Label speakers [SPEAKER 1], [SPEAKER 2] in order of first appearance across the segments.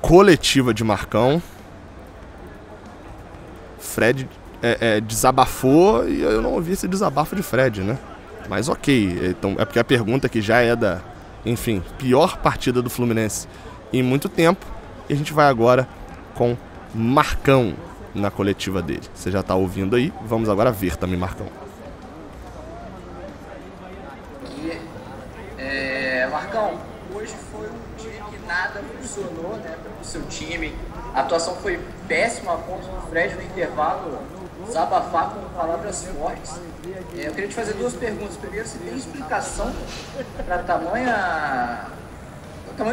[SPEAKER 1] coletiva de Marcão. Fred desabafou e eu não ouvi esse desabafo de Fred, né? Mas ok, então, é porque a pergunta que já é da, enfim, pior partida do Fluminense em muito tempo. E a gente vai agora com Marcão na coletiva dele. Você já tá ouvindo aí, vamos agora ver também Marcão.
[SPEAKER 2] Marcão, hoje foi um dia que nada funcionou, né, para o seu time. A atuação foi péssima, a ponto do Fred no intervalo desabafar com palavras fortes. Eu queria te fazer duas perguntas. Primeiro, se tem explicação para tamanho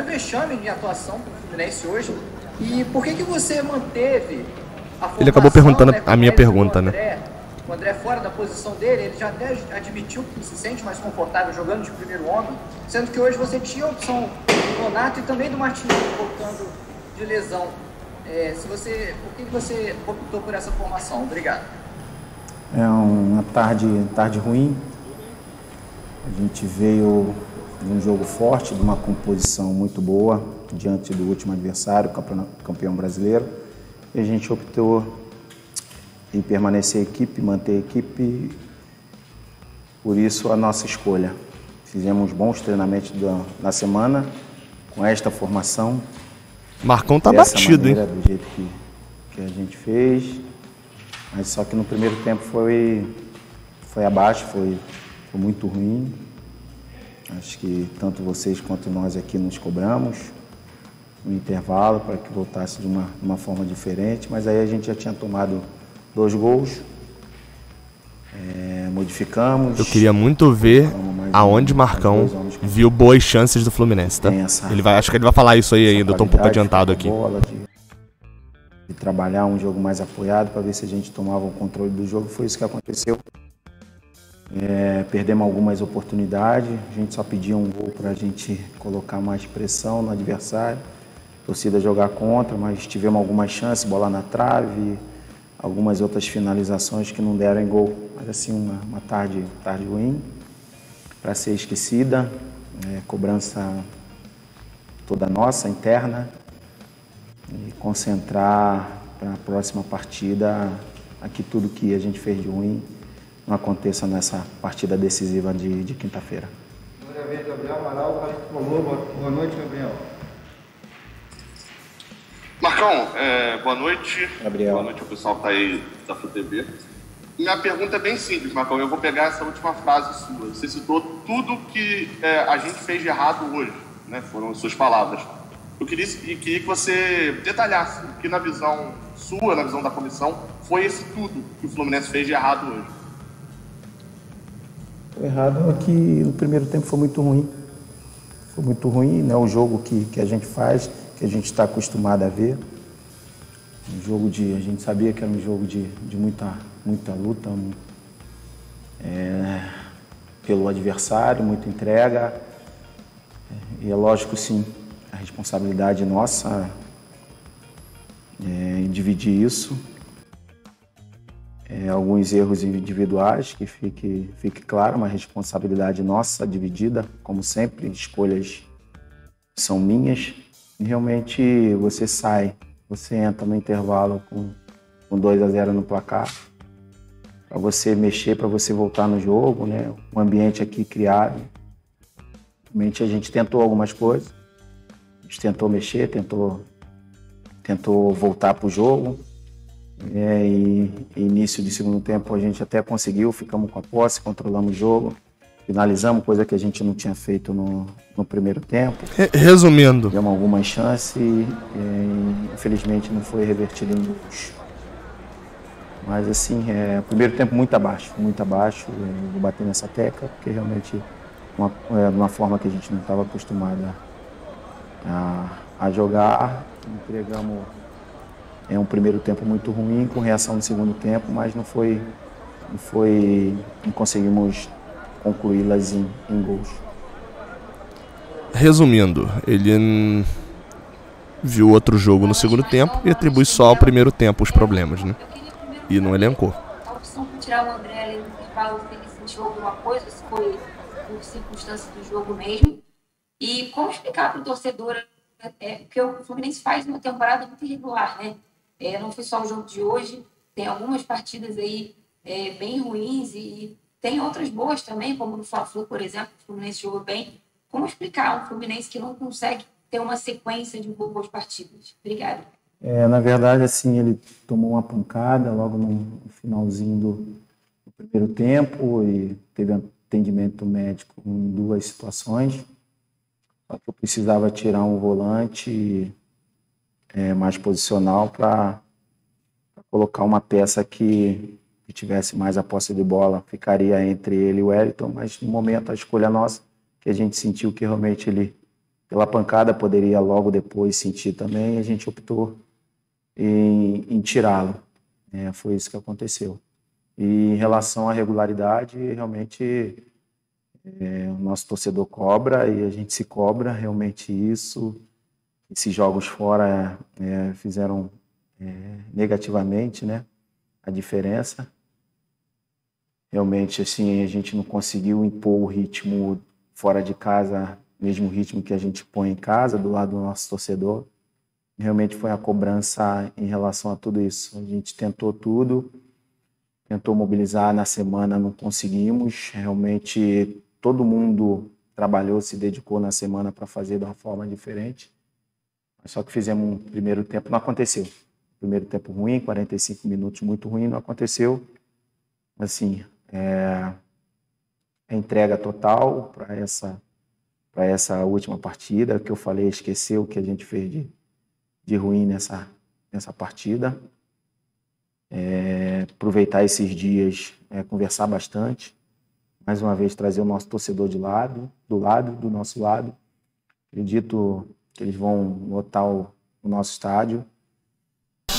[SPEAKER 2] vexame de atuação do Fluminense hoje? E por que você manteve a formação?
[SPEAKER 1] Ele acabou perguntando a minha pergunta, né?
[SPEAKER 2] O André fora da posição dele, ele já até admitiu que se sente mais confortável jogando de primeiro homem, sendo que hoje você tinha a opção do Nonato e também do Martinelli voltando de lesão. Por que você optou por essa formação? Obrigado.
[SPEAKER 3] É uma tarde ruim. A gente veio de um jogo forte, de uma composição muito boa diante do último adversário, campeão brasileiro. E a gente optou em permanecer a equipe, manter a equipe. Por isso a nossa escolha. Fizemos bons treinamentos na semana com esta formação.
[SPEAKER 1] Marcão tá batido, hein?
[SPEAKER 3] Do jeito que a gente fez. Mas só que no primeiro tempo foi abaixo, foi muito ruim. Acho que tanto vocês quanto nós aqui nos cobramos no intervalo para que voltasse de uma forma diferente. Mas aí a gente já tinha tomado 2 gols. Modificamos.
[SPEAKER 1] Eu queria muito ver aonde Marcão viu boas chances do Fluminense, tá? Acho que ele vai falar isso aí ainda, eu tô um pouco adiantado aqui.
[SPEAKER 3] De trabalhar um jogo mais apoiado para ver se a gente tomava o controle do jogo. Foi isso que aconteceu. Perdemos algumas oportunidades, a gente só pedia um gol para a gente colocar mais pressão no adversário, a torcida jogar contra, mas tivemos algumas chances, bola na trave, algumas outras finalizações que não deram em gol. Mas assim, uma tarde ruim, para ser esquecida, cobrança toda nossa, interna, e concentrar para a próxima partida, aqui tudo que a gente fez de ruim não aconteça nessa partida decisiva de quinta-feira.
[SPEAKER 4] Gabriel Amaral, boa noite, Gabriel.
[SPEAKER 1] Marcão, boa noite.
[SPEAKER 3] Gabriel.
[SPEAKER 1] Boa noite ao pessoal que tá aí da FluTV. Minha pergunta é bem simples, Marcão. Eu vou pegar essa última frase sua. Você citou tudo que a gente fez de errado hoje, né? Foram as suas palavras. Eu queria que você detalhasse o que na visão sua, na visão da comissão, foi esse tudo que o Fluminense fez de errado hoje.
[SPEAKER 3] O errado é que no primeiro tempo foi muito ruim. Foi muito ruim, né? O jogo que a gente faz, que a gente está acostumado a ver. Um jogo a gente sabia que era um jogo de muita luta, pelo adversário, muita entrega. E é lógico, sim, a responsabilidade nossa em dividir isso. Alguns erros individuais, que fique claro, uma responsabilidade nossa dividida, como sempre, escolhas são minhas. E realmente você entra no intervalo com 2-0 no placar, para você mexer, para você voltar no jogo, né? O ambiente aqui criado. Realmente a gente tentou algumas coisas, a gente tentou mexer, tentou voltar para o jogo. E início de segundo tempo a gente até conseguiu, ficamos com a posse, controlamos o jogo, finalizamos, coisa que a gente não tinha feito no primeiro tempo.
[SPEAKER 1] Resumindo,
[SPEAKER 3] demos algumas chances e infelizmente não foi revertido em gols. Mas assim, primeiro tempo muito abaixo, vou bater nessa tecla, porque realmente de uma forma que a gente não estava acostumado a jogar, entregamos um primeiro tempo muito ruim, com reação no segundo tempo, mas não conseguimos concluí-las em gols.
[SPEAKER 1] Resumindo, ele viu outro jogo no segundo tempo e atribui só ao primeiro tempo os problemas, né? E não elencou.
[SPEAKER 5] A opção por tirar o André ali no intervalo, ele sentiu alguma coisa, se foi por circunstância do jogo mesmo? E como explicar para o torcedor porque o Fluminense faz uma temporada muito irregular, né? Não foi só o jogo de hoje, tem algumas partidas aí bem ruins e tem outras boas também, como no Fla-Flu, por exemplo, o Fluminense jogou bem. Como explicar um Fluminense que não consegue ter uma sequência de boas partidas? Obrigada.
[SPEAKER 3] Na verdade, assim, ele tomou uma pancada logo no finalzinho do primeiro tempo e teve atendimento médico em 2 situações. Só que eu precisava tirar um volante mais posicional para colocar uma peça que tivesse mais a posse de bola. Ficaria entre ele e o Wellington, mas no momento a escolha nossa, que a gente sentiu que realmente ele, pela pancada, poderia logo depois sentir também, a gente optou em tirá-lo. Foi isso que aconteceu. E em relação à regularidade, realmente o nosso torcedor cobra e a gente se cobra realmente isso. Esses jogos fora fizeram negativamente, né, a diferença. Realmente, assim, a gente não conseguiu impor o ritmo fora de casa, mesmo ritmo que a gente põe em casa, do lado do nosso torcedor. Realmente foi a cobrança em relação a tudo isso. A gente tentou tudo, tentou mobilizar na semana, não conseguimos. Realmente todo mundo trabalhou, se dedicou na semana para fazer de uma forma diferente. Só que fizemos um primeiro tempo, não aconteceu. Primeiro tempo ruim, 45 minutos muito ruim, não aconteceu. Assim, a entrega total para essa última partida, que eu falei, esquecer o que a gente fez de ruim nessa partida. Aproveitar esses dias, conversar bastante. Mais uma vez, trazer o nosso torcedor do nosso lado. Acredito que eles vão lotar o nosso estádio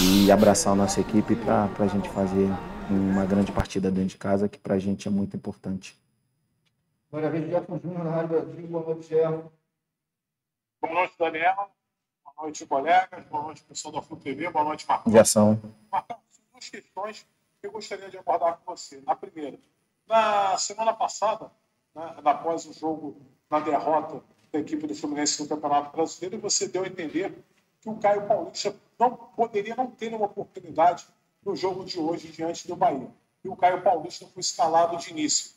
[SPEAKER 3] e abraçar a nossa equipe para a gente fazer uma grande partida dentro de casa, que para a gente é muito importante.
[SPEAKER 4] Agora a vez, Jefferson Júnior, na Rádio Brasil. Boa noite, Jefferson.
[SPEAKER 1] Boa noite, Daniel. Boa noite, colegas. Boa noite, pessoal da Flu TV. Boa noite, Marcão.
[SPEAKER 3] Inversão.
[SPEAKER 1] Marcão, são 2 questões que eu gostaria de abordar com você. Na primeira, na semana passada, né, após o jogo, na derrota da equipe do Fluminense no Campeonato Brasileiro, você deu a entender que o Caio Paulista poderia não ter uma oportunidade no jogo de hoje diante do Bahia. E o Caio Paulista foi escalado de início.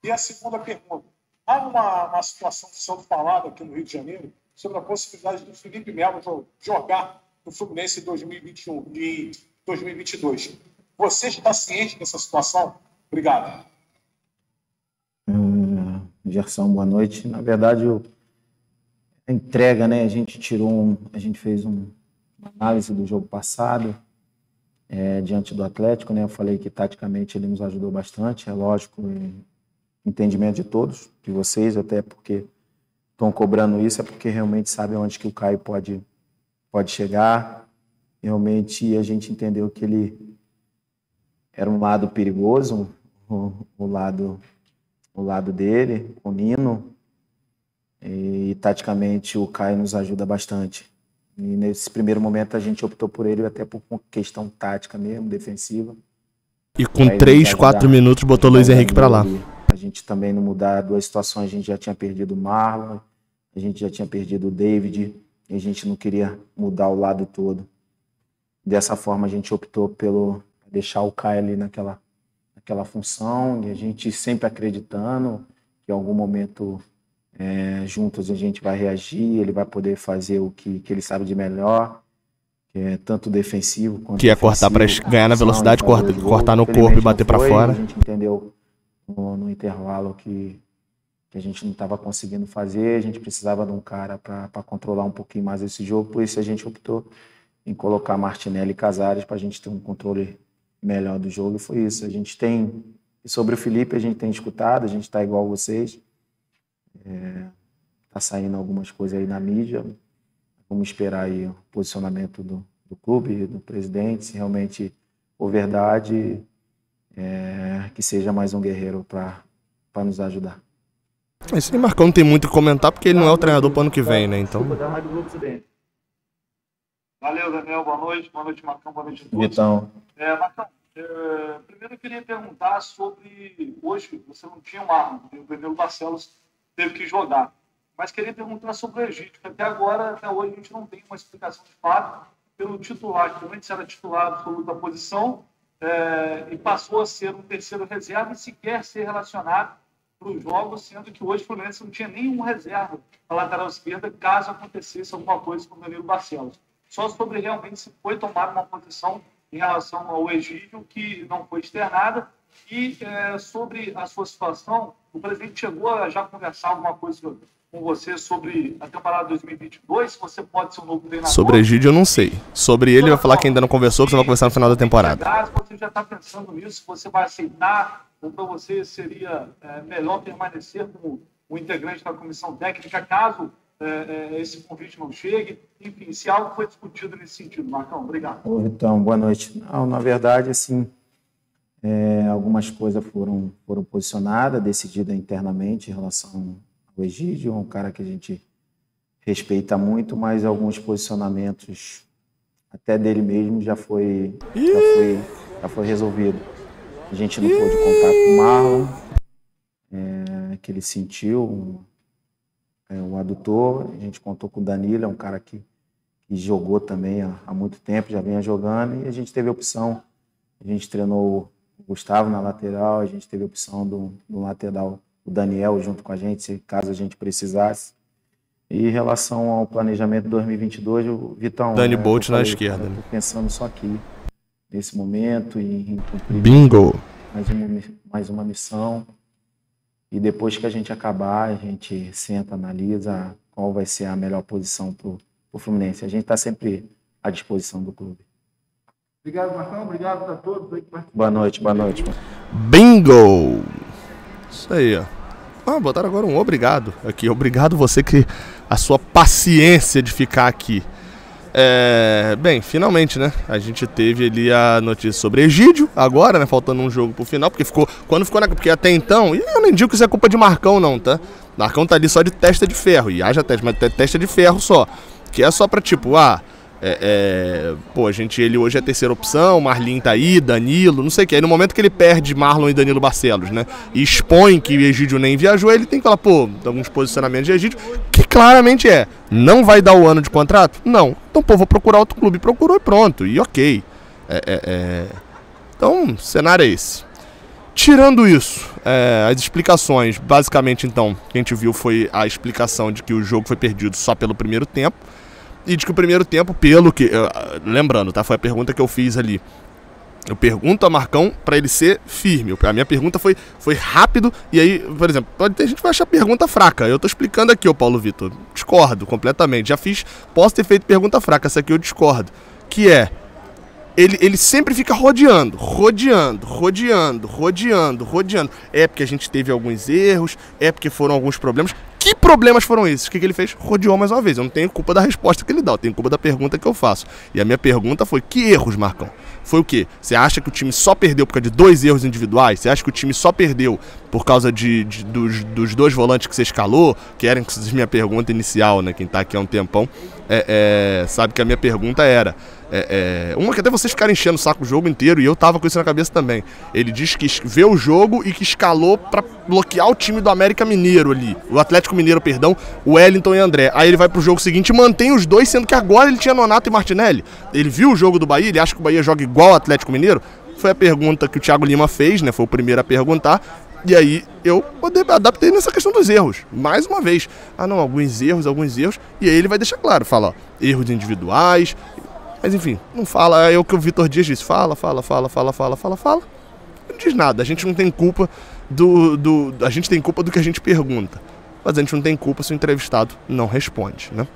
[SPEAKER 1] E a segunda pergunta, há uma situação sendo falada aqui no Rio de Janeiro sobre a possibilidade do Felipe Melo jogar no Fluminense em 2021 e 2022. Você está ciente dessa situação? Obrigado.
[SPEAKER 3] Gerson, boa noite. Na verdade, a entrega, né? A gente fez uma análise do jogo passado diante do Atlético, né? Eu falei que taticamente ele nos ajudou bastante, é lógico, entendimento de todos, de vocês, até porque estão cobrando isso, é porque realmente sabem onde que o Caio pode chegar. Realmente a gente entendeu que ele era um lado perigoso, o lado dele, o Nino, e taticamente o Caio nos ajuda bastante. E nesse primeiro momento a gente optou por ele até por questão tática mesmo, defensiva.
[SPEAKER 6] E com 3, 4 minutos botou o Luiz Henrique para lá.
[SPEAKER 3] A gente também não mudar 2 situações, a gente já tinha perdido o Marlon, a gente já tinha perdido o David, e a gente não queria mudar o lado todo. Dessa forma a gente optou pelo deixar o Caio ali naquela função, e a gente sempre acreditando que em algum momento juntos a gente vai reagir, ele vai poder fazer o que ele sabe de melhor, que é tanto defensivo quanto
[SPEAKER 6] que é cortar para ganhar na velocidade, cortar no corpo e bater para fora.
[SPEAKER 3] A gente entendeu no intervalo que a gente não estava conseguindo fazer, a gente precisava de um cara para controlar um pouquinho mais esse jogo, por isso a gente optou em colocar Martinelli e Casares para a gente ter um controle melhor do jogo, e foi isso. A gente tem, sobre o Felipe a gente tem escutado, a gente está igual a vocês, tá saindo algumas coisas aí na mídia, vamos esperar aí o posicionamento do clube, do presidente, se realmente for verdade, que seja mais um guerreiro para nos ajudar.
[SPEAKER 6] Esse Marcão não tem muito o que comentar, porque ele não é o treinador para o ano que vem, né? Então...
[SPEAKER 1] Valeu, Daniel. Boa noite, Marcão. Boa noite a todos.
[SPEAKER 3] Vitão.
[SPEAKER 1] Marcão, primeiro eu queria perguntar sobre... Hoje você não tinha um Marlon, o Danilo Barcelos teve que jogar.
[SPEAKER 7] Mas queria perguntar sobre o Egídio, que até agora, até hoje, a gente não tem uma explicação de fato pelo titular, que antes era titular absoluto da posição, e passou a ser um terceiro reserva e sequer ser relacionado para os jogos, sendo que hoje o Fluminense não tinha nenhum reserva na lateral esquerda, caso acontecesse alguma coisa com o Danilo Barcelos. Só sobre realmente se foi tomada uma posição em relação ao Egídio, que não foi externada, e sobre a sua situação, o presidente chegou a já conversar alguma coisa com você sobre a temporada 2022, se você pode ser um novo treinador.
[SPEAKER 6] Sobre o Egídio eu não sei. Sobre ele vai falar que ainda não conversou, que você vai conversar no final da temporada.
[SPEAKER 7] Você já está pensando nisso, você vai aceitar, ou para você seria melhor permanecer como um integrante da comissão técnica, caso esse convite não chegue? Enfim, se algo foi discutido nesse sentido. Marcão, obrigado.
[SPEAKER 3] Ô, Vitão, boa noite. Não, na verdade, assim, algumas coisas foram posicionadas, decididas internamente em relação ao Egídio, um cara que a gente respeita muito, mas alguns posicionamentos até dele mesmo já foi resolvido. A gente não pôde contar com o Marlon, que ele sentiu o adutor. A gente contou com o Danilo, é um cara que jogou também há muito tempo, já vinha jogando, e a gente teve a opção. A gente treinou o Gustavo na lateral, a gente teve a opção do lateral, o Daniel, junto com a gente, se caso a gente precisasse. E em relação ao planejamento de 2022, o Vitão...
[SPEAKER 6] Dani Bolt na esquerda.
[SPEAKER 3] Estou pensando só aqui, nesse momento, em cumprir
[SPEAKER 6] Bingo!
[SPEAKER 3] Mais uma missão. E depois que a gente acabar, a gente senta, analisa qual vai ser a melhor posição para o Fluminense. A gente está sempre à disposição do clube.
[SPEAKER 4] Obrigado, Marcão. Obrigado a todos aí que participaram.
[SPEAKER 3] Boa noite, boa noite.
[SPEAKER 6] Bingo! Isso aí, ó. Botaram agora um obrigado aqui. Obrigado você que a sua paciência de ficar aqui. Bem, finalmente, né? A gente teve ali a notícia sobre Egídio, agora, né? Faltando um jogo pro final, porque porque até então, e eu nem digo que isso é culpa de Marcão, não, tá? Marcão tá ali só de testa de ferro, e haja testa, mas testa de ferro só. Que é só pra tipo, ele hoje é a terceira opção, Marlin tá aí, Danilo, não sei o que. Aí no momento que ele perde Marlon e Danilo Barcelos, né? E expõe que o Egídio nem viajou, ele tem que falar, alguns posicionamentos de Egídio, que claramente não vai dar o ano de contrato? Não. Então, vou procurar outro clube. Procurou e pronto. E ok. Então, o cenário é esse. Tirando isso, as explicações, basicamente, então, que a gente viu foi a explicação de que o jogo foi perdido só pelo primeiro tempo. E de que o primeiro tempo, pelo que... lembrando, tá? Foi a pergunta que eu fiz ali. Eu pergunto a Marcão para ele ser firme. A minha pergunta foi rápido. E aí, por exemplo, pode ter gente que vai achar a pergunta fraca. Eu tô explicando aqui, Paulo Vitor. Discordo completamente. Posso ter feito pergunta fraca. Essa aqui eu discordo. Que ele sempre fica rodeando. É porque a gente teve alguns erros. É porque foram alguns problemas. Que problemas foram esses? O que ele fez? Rodeou mais uma vez. Eu não tenho culpa da resposta que ele dá, eu tenho culpa da pergunta que eu faço. E a minha pergunta foi, que erros, Marcão? Foi o quê? Você acha que o time só perdeu por causa de 2 erros individuais? Você acha que o time só perdeu por causa dos 2 volantes que você escalou? Que era inclusive minha pergunta inicial, né? Quem tá aqui há um tempão sabe que a minha pergunta era... uma que até vocês ficaram enchendo o saco o jogo inteiro, e eu tava com isso na cabeça também. Ele diz que vê o jogo e que escalou pra bloquear o time do América Mineiro ali. O Atlético Mineiro, perdão, o Wellington e André. Aí ele vai pro jogo seguinte e mantém os dois, sendo que agora ele tinha Nonato e Martinelli. Ele viu o jogo do Bahia, ele acha que o Bahia joga igual ao Atlético Mineiro? Foi a pergunta que o Thiago Lima fez, né? Foi o primeiro a perguntar. E aí eu adaptei nessa questão dos erros. Mais uma vez. Alguns erros. E aí ele vai deixar claro, fala, erros individuais. Mas enfim, não fala, é o que o Vitor Dias disse. Fala. Não diz nada, a gente não tem culpa a gente tem culpa do que a gente pergunta. Mas a gente não tem culpa se o entrevistado não responde, né?